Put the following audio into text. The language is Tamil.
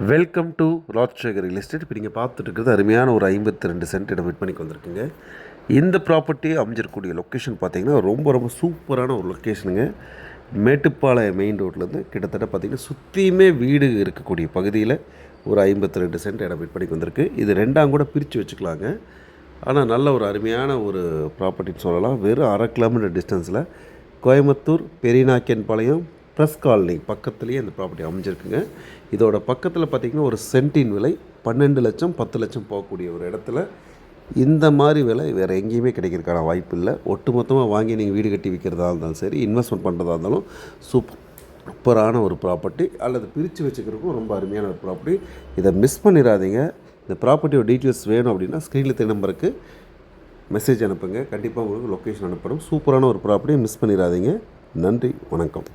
Welcome to Rajsekar real estate. இப்போ நீங்கள் பார்த்துட்டு இருக்கிறது அருமையான ஒரு 52 சென்ட் இடம் விற்பனைக்கு வந்திருக்குங்க. இந்த ப்ராப்பர்ட்டி அமைஞ்சிருக்கக்கூடிய லொக்கேஷன் பார்த்தீங்கன்னா ரொம்ப ரொம்ப சூப்பரான ஒரு லொக்கேஷனுங்க. மேட்டுப்பாளையம் மெயின் ரோட்லேருந்து கிட்டத்தட்ட பார்த்திங்கன்னா சுற்றியுமே வீடு இருக்கக்கூடிய பகுதியில் ஒரு 52 சென்ட் இடம் விற்பனைக்கு வந்திருக்கு. இது ரெண்டாம் கூட பிரித்து வச்சுக்கலாங்க. ஆனால் நல்ல ஒரு அருமையான ஒரு ப்ராப்பர்ட்டின்னு சொல்லலாம். வெறும் 1/2 கிலோமீட்டர் டிஸ்டன்ஸில் கோயம்புத்தூர் பெரியநாயக்கன்பாளையம் ப்ரெஸ் காலனி பக்கத்துலேயே இந்த ப்ராப்பர்ட்டி அமைஞ்சிருக்குங்க. இதோட பக்கத்தில் பார்த்திங்கன்னா ஒரு சென்ட்டின் விலை 12 லட்சம் 10 லட்சம் போகக்கூடிய ஒரு இடத்துல இந்த மாதிரி விலை வேறு எங்கேயுமே கிடைக்கிறதுக்கான வாய்ப்பு இல்லை. ஒட்டுமொத்தமாக வாங்கி நீங்கள் வீடு கட்டி விற்கிறதா இருந்தாலும் சரி, இன்வெஸ்ட்மெண்ட் பண்ணுறதா இருந்தாலும் சூப்பரான ஒரு ப்ராப்பர்ட்டி, அல்லது பிரித்து வச்சுக்கிறதுக்கும் ரொம்ப அருமையான ஒரு ப்ராப்பர்ட்டி. இதை மிஸ் பண்ணிடாதீங்க. இந்த ப்ராப்பர்ட்டியோட டீட்டெயில்ஸ் வேணும் அப்படின்னா ஸ்க்ரீனில் தெரிய நம்பருக்கு மெசேஜ் அனுப்புங்க. கண்டிப்பாக உங்களுக்கு லொக்கேஷன் அனுப்பணும். சூப்பரான ஒரு ப்ராப்பர்ட்டியை மிஸ் பண்ணிடாதீங்க. நன்றி, வணக்கம்.